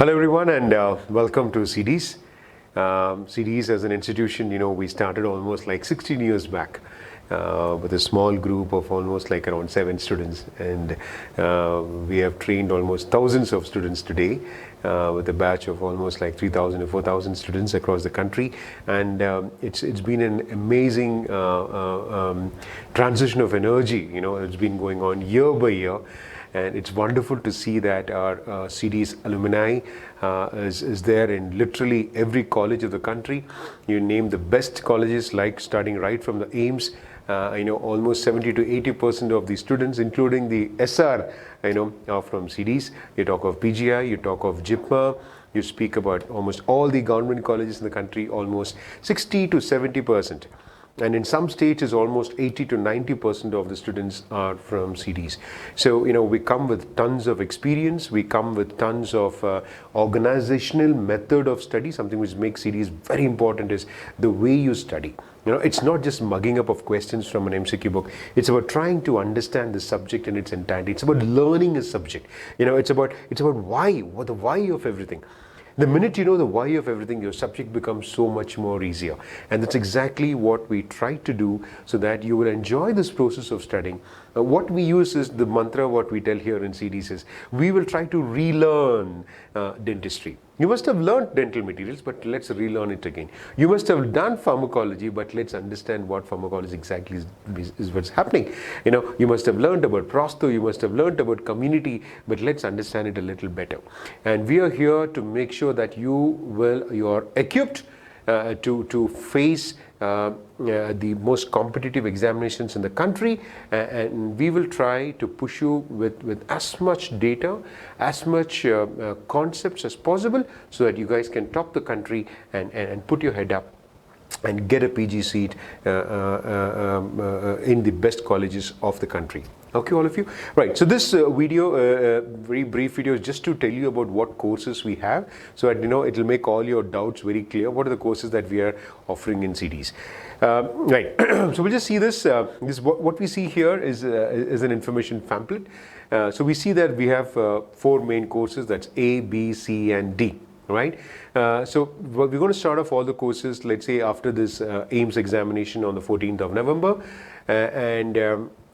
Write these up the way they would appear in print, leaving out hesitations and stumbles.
Hello everyone and welcome to CEDEES. CEDEES as an institution, we started almost like 16 years back with a small group of almost like around 7 students, and we have trained almost thousands of students today with a batch of almost like 3,000 to 4,000 students across the country. And it's been an amazing transition of energy. It's been going on year by year. And it's wonderful to see that our CEDEES alumni is there in literally every college of the country. You name the best colleges, like starting right from the AIMS. Almost 70 to 80% of the students, including the SR, are from CEDEES. You talk of PGI, you talk of JIPMA, you speak about almost all the government colleges in the country, almost 60 to 70%. And in some states, is almost 80 to 90% of the students are from CEDEES. So, we come with tons of experience. We come with tons of organizational method of study. Something which makes CEDEES very important is the way you study. It's not just mugging up of questions from an MCQ book. It's about trying to understand the subject in its entirety. It's about learning a subject. It's about why, the why of everything. The minute you know the why of everything, your subject becomes so much more easier. And that's exactly what we try to do, so that you will enjoy this process of studying. What we use is the mantra, what we tell here in CEDEES is, we will try to relearn dentistry. You must have learned dental materials, but let's relearn it again. You must have done pharmacology, but let's understand what pharmacology exactly is what's happening. You must have learned about prosto, you must have learned about community, but let's understand it a little better. And we are here to make sure that you are equipped to face the most competitive examinations in the country, and we will try to push you with as much data, as much concepts as possible, so that you guys can top the country and put your head up and get a PG seat in the best colleges of the country. Okay, all of you? Right, so this video, very brief video, is just to tell you about what courses we have, so that it will make all your doubts very clear. What are the courses that we are offering in CEDEES? Right, so we'll just see this. What we see here is an information pamphlet. So we see that we have 4 main courses, that's A, B, C, and D. Right? So we're going to start off all the courses, let's say, after this AIMS examination on the 14th of November.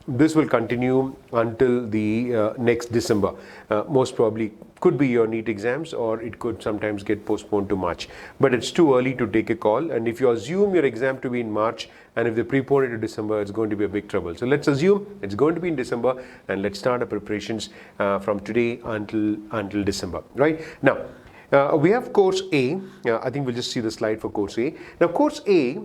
This will continue until the next December. Most probably could be your NEET exams, or it could sometimes get postponed to March. But it's too early to take a call. And if you assume your exam to be in March, and if they prepone it to December, it's going to be a big trouble. So let's assume it's going to be in December, and let's start our preparations from today until December. Right? Now, we have course A. I think we'll just see the slide for course A. Now, course A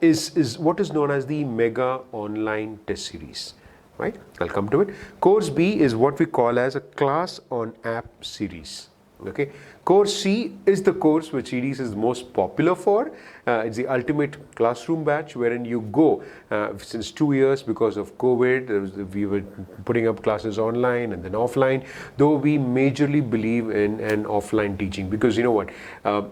is what is known as the Mega Online Test Series. Right? I'll come to it. Course B is what we call as a Class on App Series. Okay. Course C is the course which CEDEES is most popular for. It's the ultimate classroom batch, wherein you go since 2 years because of COVID. We were putting up classes online and then offline, though we majorly believe in an offline teaching, because you know what,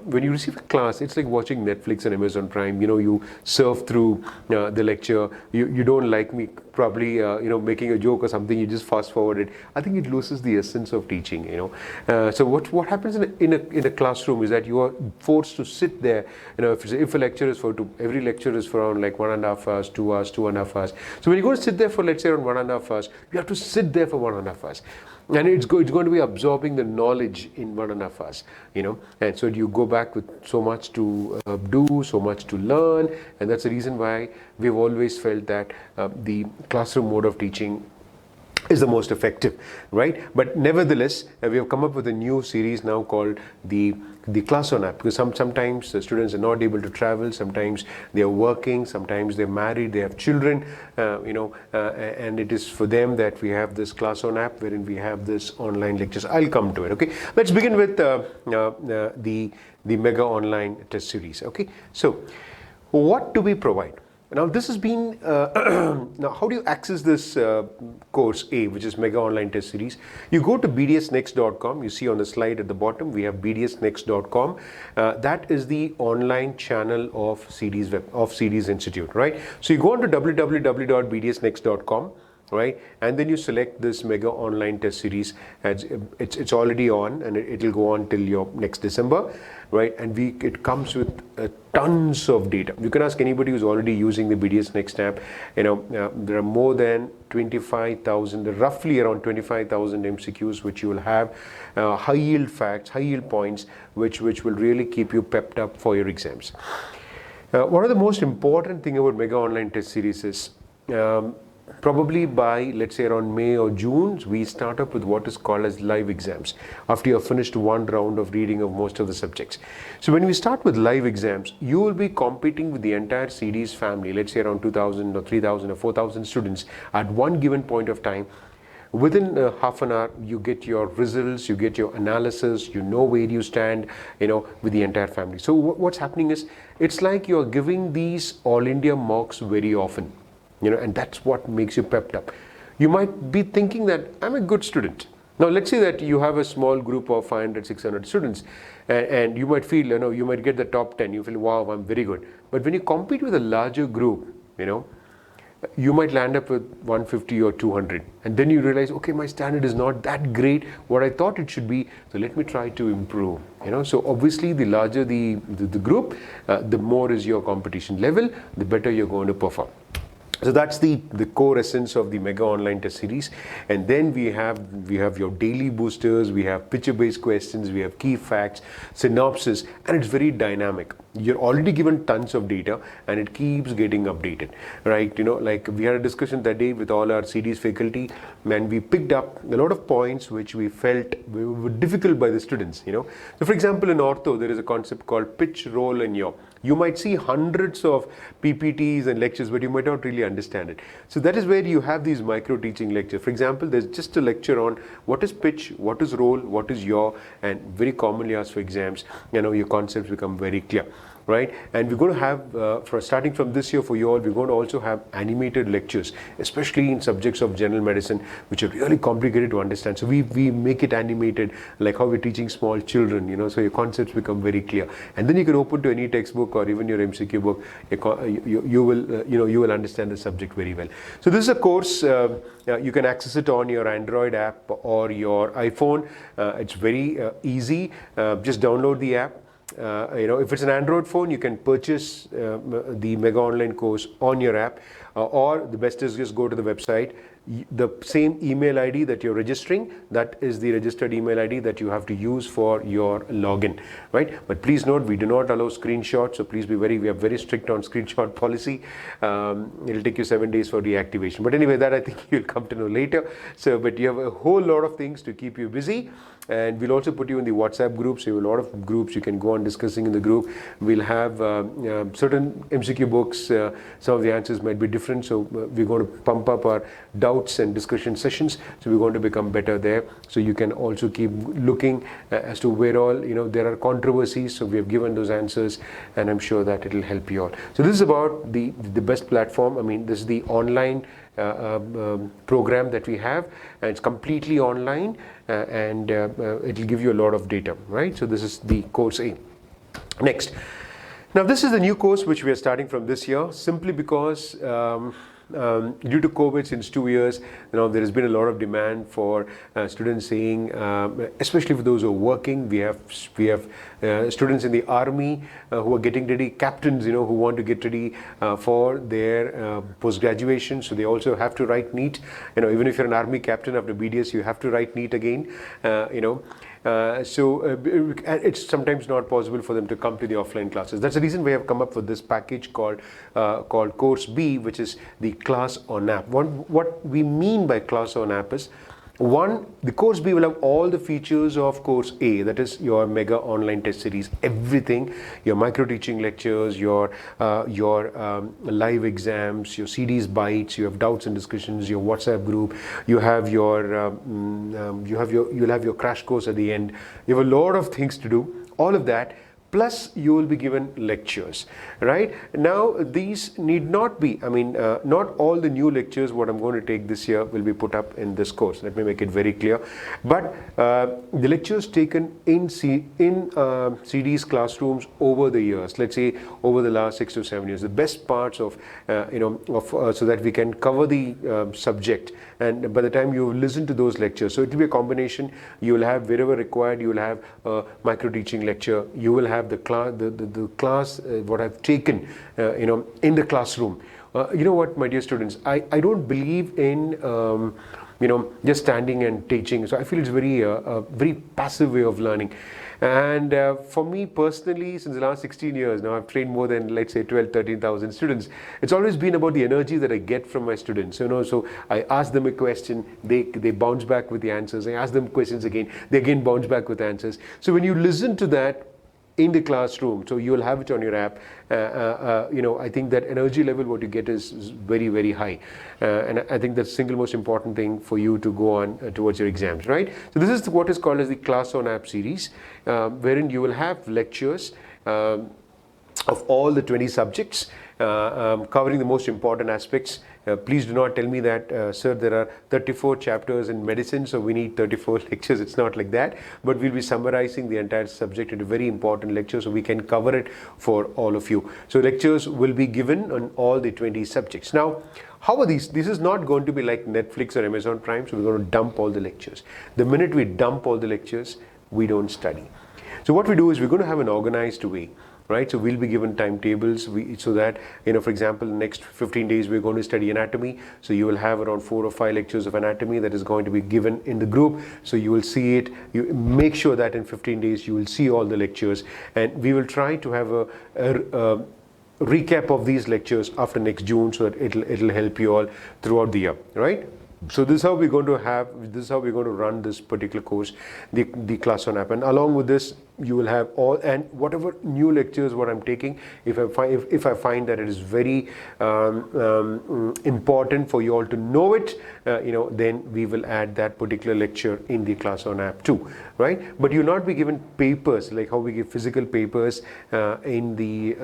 when you receive a class, it's like watching Netflix and Amazon Prime. You surf through the lecture. You don't like me probably making a joke or something, you just fast forward it. I think it loses the essence of teaching. So what happens in a classroom is that you are forced to sit there. If a lecture is every lecture is for around like 1.5 hours, 2 hours, 2.5 hours. So when you go to sit there for, let's say, around 1.5 hours, you have to sit there for 1.5 hours. And it's going to be absorbing the knowledge in 1.5 hours, And so you go back with so much to do, so much to learn. And that's the reason why we've always felt that the classroom mode of teaching is the most effective, right? But nevertheless, we have come up with a new series now called the Class on App, because sometimes the students are not able to travel, sometimes they are working, sometimes they're married, they have children, and it is for them that we have this Class on App, wherein we have this online lectures. I'll come to it. Okay, let's begin with the Mega Online Test Series. Okay, so what do we provide? Now this has been, now how do you access this course A, which is Mega Online Test Series? You go to bdsnext.com. You see on the slide at the bottom, we have bdsnext.com. That is the online channel of CEDEES Institute, right? So you go on to www.bdsnext.com. right? And then you select this mega online test series. It's already on, and it'll go on till your next December, right? And it comes with tons of data. You can ask anybody who's already using the BDS Next app. There are more than 25,000, roughly around 25,000 MCQs, which you will have high yield facts, high yield points, which will really keep you pepped up for your exams. One of the most important thing about mega online test series is probably by, let's say, around May or June, we start up with what is called as live exams after you have finished one round of reading of most of the subjects. So when we start with live exams, you will be competing with the entire CEDEES family, let's say around 2,000 or 3,000 or 4,000 students at one given point of time. Within half an hour, you get your results, you get your analysis, you know where you stand, with the entire family. So what's happening is, it's like you're giving these all India mocks very often. And that's what makes you pepped up. You might be thinking that I'm a good student. Now, let's say that you have a small group of 500, 600 students, and you might feel, you might get the top 10. You feel, wow, I'm very good. But when you compete with a larger group, you might land up with 150 or 200. And then you realize, okay, my standard is not that great, what I thought it should be. So let me try to improve. So obviously, the larger the group, the more is your competition level, the better you're going to perform. So that's the core essence of the mega online test series. And then we have your daily boosters, we have picture-based questions, we have key facts, synopsis, and it's very dynamic. You're already given tons of data, and it keeps getting updated, right? Like we had a discussion that day with all our CEDEES faculty, and we picked up a lot of points which we felt were difficult by the students. So for example, in ortho, there is a concept called pitch, roll, and yaw. You might see hundreds of PPTs and lectures, but you might not really understand it. So that is where you have these micro teaching lectures. For example, there's just a lecture on what is pitch, what is roll, what is yaw, and very commonly asked for exams. Your concepts become very clear, right? And we're going to have, starting from this year for you all, we're going to also have animated lectures, especially in subjects of general medicine, which are really complicated to understand. So we make it animated, like how we're teaching small children, so your concepts become very clear. And then you can open to any textbook or even your MCQ book, you will understand the subject very well. So this is a course, you can access it on your Android app or your iPhone. It's very easy. Just download the app. If it's an Android phone, you can purchase the mega online course on your app, or the best is just go to the website. The same email ID that you're registering, that is the registered email ID that you have to use for your login, right? But please note, we do not allow screenshots, so please we are very strict on screenshot policy. It'll take you 7 days for deactivation. But anyway, that I think you'll come to know later. So, but you have a whole lot of things to keep you busy. And we'll also put you in the WhatsApp group. So you have a lot of groups you can go on discussing in the group. We'll have certain MCQ books. Some of the answers might be different. So we're going to pump up our doubts and discussion sessions. So we're going to become better there. So you can also keep looking as to where all, there are controversies. So we have given those answers, and I'm sure that it'll help you all. So this is about the best platform. I mean, this is the online program that we have, and it's completely online, and it'll give you a lot of data, right? So this is the course A. Next, now this is the new course which we are starting from this year, simply because due to COVID, since 2 years, there has been a lot of demand for students saying, especially for those who are working. We have students in the army who are getting ready, captains, who want to get ready for their post-graduation. So they also have to write NEET. Even if you're an army captain after BDS, you have to write NEET again. It's sometimes not possible for them to come to the offline classes. That's the reason we have come up with this package called Course B, which is the class on app. What we mean by class on app is, one, the Course B will have all the features of Course A, that is your mega online test series, everything, your micro teaching lectures, your live exams, your CEDEES bites, you have doubts and discussions, your WhatsApp group, you have you'll have your crash course at the end. You have a lot of things to do. All of that plus you will be given lectures, right? Now these need not be, not all the new lectures what I'm going to take this year will be put up in this course. Let me make it very clear. But the lectures taken in CEDEES classrooms over the years, let's say over the last 6 to 7 years, the best parts of, so that we can cover the subject, and by the time you listen to those lectures, so it will be a combination. You will have wherever required, you will have a micro teaching lecture, you will have the class what I've taken in the classroom. You know what, my dear students, I don't believe in just standing and teaching. So I feel it's very passive way of learning. And for me personally, since the last 16 years now, I've trained more than, let's say, 13,000 students. It's always been about the energy that I get from my students. So I ask them a question, they bounce back with the answers. I ask them questions again, they again bounce back with answers. So when you listen to that in the classroom, so you will have it on your app, I think that energy level what you get is very, very high, and I think that's the single most important thing for you to go on towards your exams, right? So this is what is called as the Class on App series, wherein you will have lectures of all the 20 subjects, covering the most important aspects. Please do not tell me that, sir, there are 34 chapters in medicine, so we need 34 lectures. It's not like that. But we'll be summarizing the entire subject into very important lectures so we can cover it for all of you. So lectures will be given on all the 20 subjects. Now, how are these? This is not going to be like Netflix or Amazon Prime, so we're going to dump all the lectures. The minute we dump all the lectures, we don't study. So what we do is we're going to have an organized way. Right, so we'll be given timetables so that, for example, next 15 days we're going to study anatomy. So you will have around 4 or 5 lectures of anatomy that is going to be given in the group. So you will see it. You make sure that in 15 days you will see all the lectures, and we will try to have a recap of these lectures after next June, so that it'll help you all throughout the year, right? So this is how we're going to run this particular course, the Class on App, and along with this you will have all, and whatever new lectures what I'm taking, if I find that it is very important for you all to know it, then we will add that particular lecture in the Class on App too, right? But you'll not be given papers like how we give physical papers in the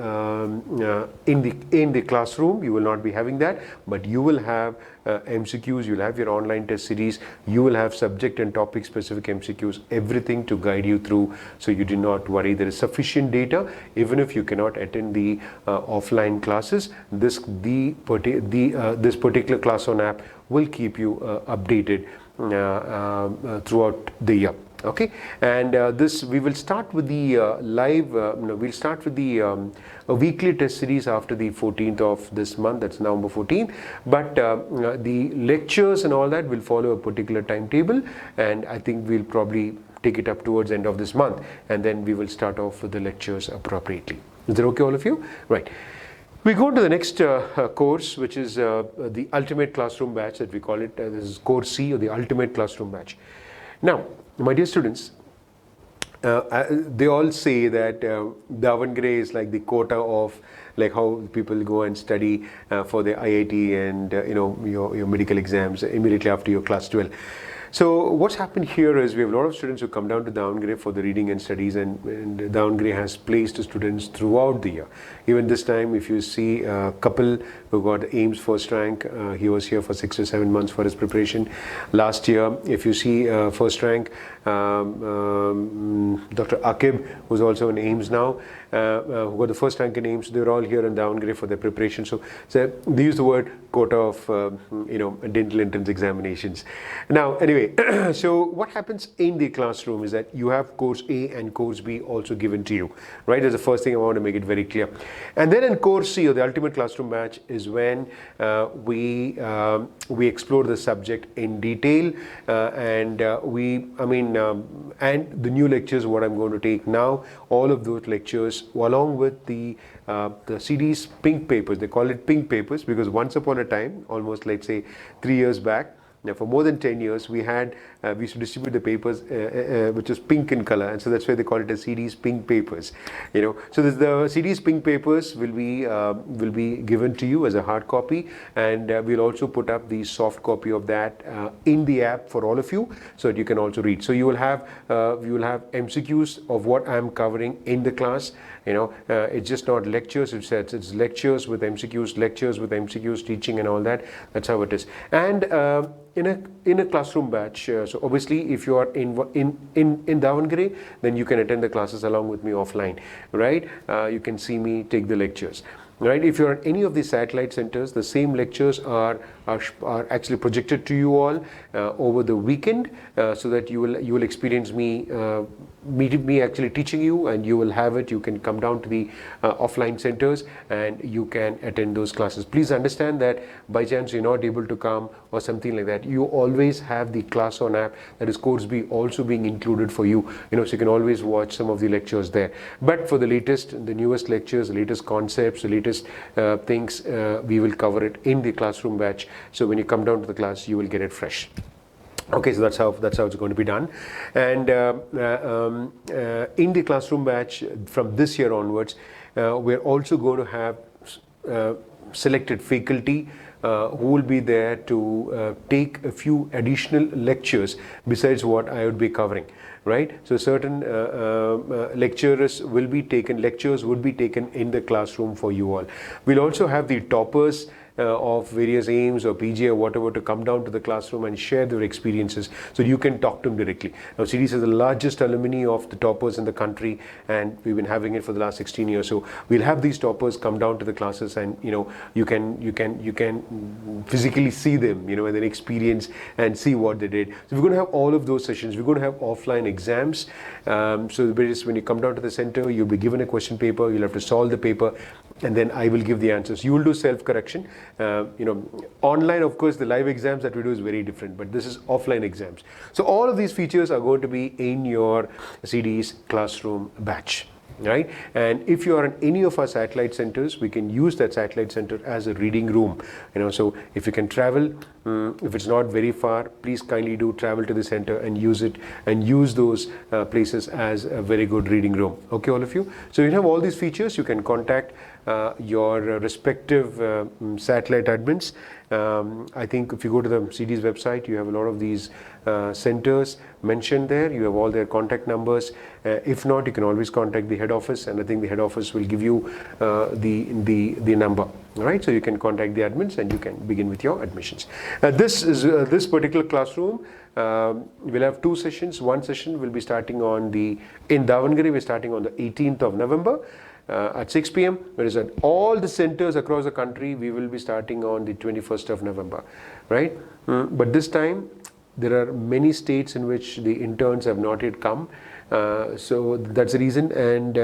classroom. You will not be having that, but you will have MCQs, you'll have your online test series, you will have subject and topic specific MCQs, everything to guide you through, so you do not worry. There is sufficient data. Even if you cannot attend the offline classes, this particular Class on App will keep you updated throughout the year. Okay, and this we will start with the we'll start with the a weekly test series after the 14th of this month, that's November 14th, but the lectures and all that will follow a particular timetable, and I think we'll probably take it up towards the end of this month, and then we will start off with the lectures appropriately. Is that okay, all of you? Right. We go to the next course, which is the Ultimate Classroom Batch that we call it. This is Course C, or the Ultimate Classroom Batch. Now, my dear students, they all say that Davangere is like the quota of like how people go and study for the IIT and your medical exams immediately after your class 12. So what's happened here is we have a lot of students who come down to Davangere for the reading and studies, and Davangere has placed students throughout the year. Even this time, if you see a couple who got AIMS first rank, he was here for 6 or 7 months for his preparation. Last year, if you see first rank, Dr. Akib, who's also in AIMS now, who got the first rank in AIMS, they're all here in Davangere for their preparation. So they use the word quota of dental entrance examinations. Now, anyway, so what happens in the classroom is that you have Course A and Course B also given to you, right? That's the first thing I want to make it very clear. And then in Course C, or the Ultimate Classroom Batch, is when we explore the subject in detail, and and the new lectures what I'm going to take now, all of those lectures along with the CEDEES pink papers. They call it pink papers because once upon a time, almost let's say 3 years back, Now, for more than 10 years, we used to distribute the papers, which is pink in color, and so that's why they call it as CEDEES pink papers. So the CEDEES pink papers will be given to you as a hard copy, and we'll also put up the soft copy of that in the app for all of you, so that you can also read. So you will have MCQs of what I'm covering in the class. It's just not lectures. It's lectures with MCQs, teaching and all that. That's how it is. And in a classroom batch. So obviously, if you are in Davangere, then you can attend the classes along with me offline, right? You can see me take the lectures. Right? If you're at any of these satellite centers, the same lectures are actually projected to you all over the weekend, so that you will experience me actually teaching you, and you will have it. You can come down to the offline centers and you can attend those classes. Please understand that by chance you're not able to come or something like that, you always have the Class On app, that is Course B, also being included for you. So you can always watch some of the lectures there. But for the newest lectures, the latest concepts, the latest things, we will cover it in the classroom batch. So when you come down to the class, you will get it fresh. Okay, so that's how it's going to be done. And in the classroom batch from this year onwards, we're also going to have selected faculty who will be there to take a few additional lectures besides what I would be covering. Right? So certain lectures would be taken in the classroom for you all. We'll also have the toppers of various aims or PG or whatever to come down to the classroom and share their experiences, so you can talk to them directly. Now, CEDEES is the largest alumni of the toppers in the country, and we've been having it for the last 16 years. So we'll have these toppers come down to the classes, and you can physically see them, and then experience and see what they did. So we're going to have all of those sessions. We're going to have offline exams. So when you come down to the center, you'll be given a question paper. You'll have to solve the paper, and then I will give the answers. You will do self-correction. Online, of course, the live exams that we do is very different, but this is offline exams. So all of these features are going to be in your CEDEES classroom batch. Right? And if you are in any of our satellite centers, we can use that satellite center as a reading room. So if you can travel, if it's not very far, please kindly do travel to the center and use it, and use those places as a very good reading room. Okay, all of you. So you have all these features. You can contact your respective satellite admins. I think if you go to the CEDEES website, you have a lot of these centers mentioned there. You have all their contact numbers. If not, you can always contact the head office, and I think the head office will give you the number. All right, so you can contact the admins and you can begin with your admissions. This particular classroom will have two sessions. One session will be starting in Davangere. We're starting on the 18th of November. At 6 p.m. Whereas at all the centers across the country, we will be starting on the 21st of November, right? But this time, there are many states in which the interns have not yet come, so that's the reason, and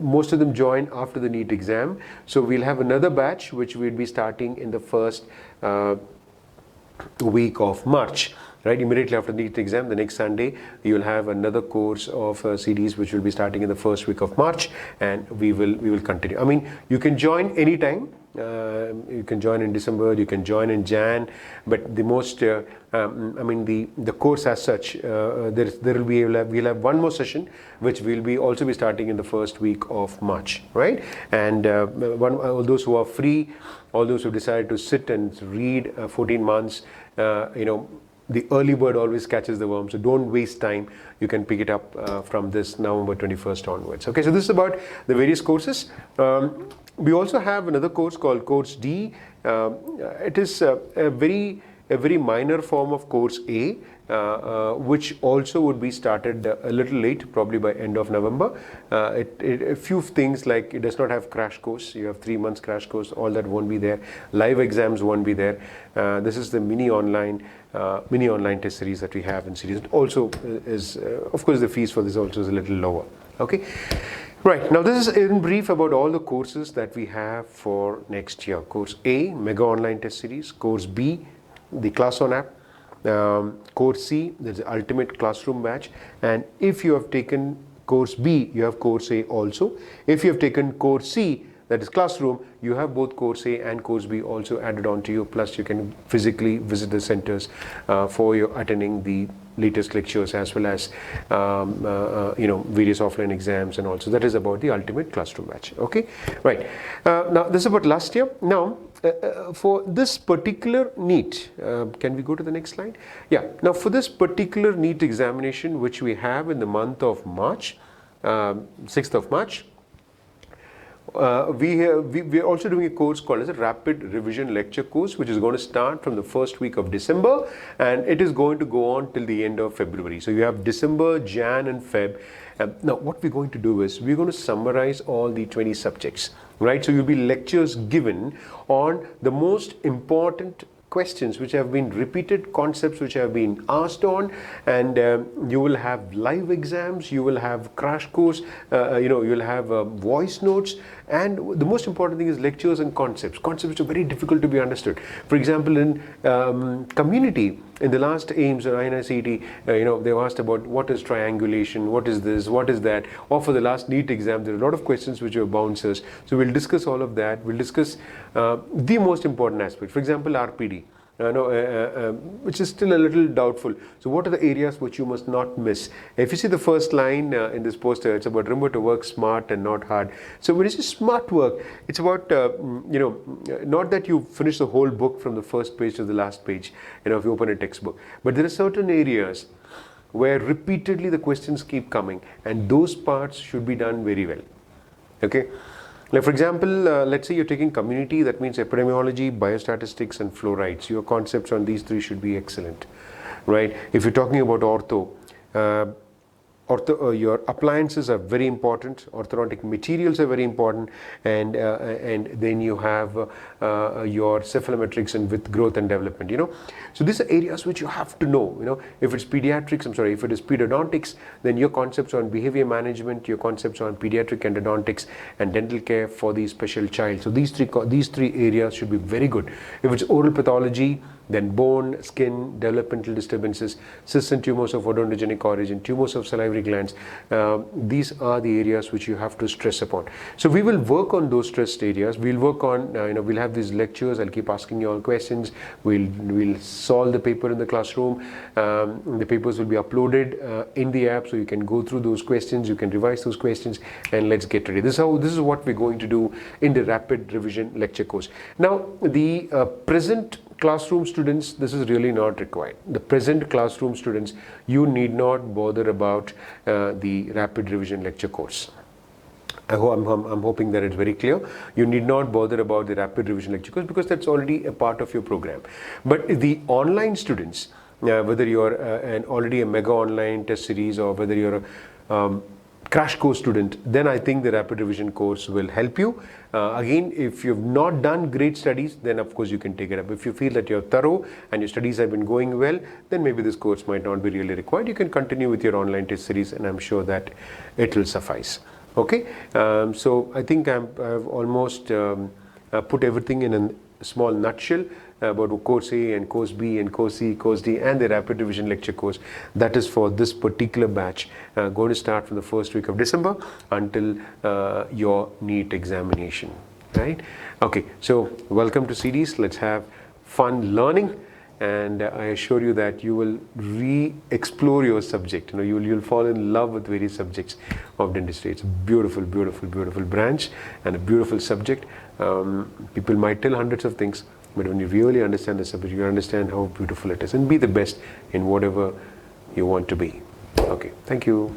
most of them join after the NEET exam. So we'll have another batch which we'll be starting in the first week of March. Right, immediately after the NEET exam, the next Sunday, you'll have another course of CEDEES which will be starting in the first week of March, and we will continue. I mean, you can join anytime. You can join in December, you can join in Jan, but the most, the course as such, we'll have one more session which will also be starting in the first week of March, right? And all those who are free, all those who decided to sit and read 14 months, the early bird always catches the worm, so don't waste time. You can pick it up from this November 21st onwards. Okay, so this is about the various courses. We also have another course called Course D. It is a very minor form of Course A, which also would be started a little late, probably by end of November. A few things like it does not have crash course. You have 3 months crash course. All that won't be there. Live exams won't be there. This is the mini online test series that we have in CEDEES. It also is, of course, the fees for this also is a little lower. Okay. Right, now this is in brief about all the courses that we have for next year. Course A, Mega Online Test Series. Course B, the Class On app. Course C, there's the Ultimate Classroom Batch. And if you have taken Course B, you have Course A also. If you have taken Course C, that is classroom, you have both course A and course B also added on to you, plus you can physically visit the centers for your attending the latest lectures, as well as various offline exams, and also that is about the ultimate classroom batch. Okay, right. Now this is about last year. Now for this particular NEET, can we go to the next slide? Yeah. Now for this particular NEET examination, which we have in the month of March, 6th of March, we are also doing a course called as a rapid revision lecture course, which is going to start from the first week of December, and it is going to go on till the end of February. So you have December, Jan and Feb. Now what we're going to do is we're going to summarize all the 20 subjects, right? So you'll be lectures given on the most important questions which have been repeated, concepts which have been asked on, and you will have live exams, you will have crash course, you'll have voice notes, and the most important thing is lectures and concepts which are very difficult to be understood. For example, in community, in the last AIMS or INICET, they've asked about what is triangulation, what is this, what is that, or for the last NEET exam, there are a lot of questions which are bouncers. So we'll discuss all of that. We'll discuss the most important aspect. For example, RPD. Which is still a little doubtful. So what are the areas which you must not miss? If you see the first line in this poster, it's about remember to work smart and not hard. So when you say smart work, it's about not that you finish the whole book from the first page to the last page, if you open a textbook, but there are certain areas where repeatedly the questions keep coming, and those parts should be done very well. Okay. Now, for example, let's say you're taking community, that means epidemiology, biostatistics and flow rights. Your concepts on these three should be excellent, right? If you're talking about ortho, your appliances are very important, orthodontic materials are very important, and then you have your cephalometrics and with growth and development, So these are areas which you have to know, If it's pediatrics, if it is pedodontics, then your concepts on behavior management, your concepts on pediatric endodontics and dental care for the special child. So these three areas should be very good. If it's oral pathology, then bone, skin, developmental disturbances, cysts and tumors of odontogenic origin, tumors of salivary glands. These are the areas which you have to stress upon. So we will work on those stressed areas. We'll work on, we'll have these lectures. I'll keep asking you all questions. We'll solve the paper in the classroom. The papers will be uploaded in the app, so you can go through those questions, you can revise those questions, and let's get ready. This is what we're going to do in the rapid revision lecture course. Now, the present classroom students, this is really not required. The present classroom students, you need not bother about the rapid revision lecture course. I'm hoping that it's very clear. You need not bother about the rapid revision lecture course because that's already a part of your program. But the online students, whether you're already a mega online test series or whether you're a crash course student, then I think the rapid revision course will help you. Again, if you've not done great studies, then of course you can take it up. If you feel that you're thorough and your studies have been going well, then maybe this course might not be really required. You can continue with your online test series, and I'm sure that it will suffice. Okay, so I think I've almost put everything in a small nutshell about course A and course B and course C, course D, and the rapid revision lecture course. That is for this particular batch, going to start from the first week of December until your NEET examination, right? Okay, so welcome to CEDEES. Let's have fun learning, and I assure you that you will re-explore your subject. You'll fall in love with various subjects of dentistry. It's a beautiful, beautiful, beautiful branch and a beautiful subject. People might tell hundreds of things, but when you really understand the subject, you understand how beautiful it is, and be the best in whatever you want to be. Okay, thank you.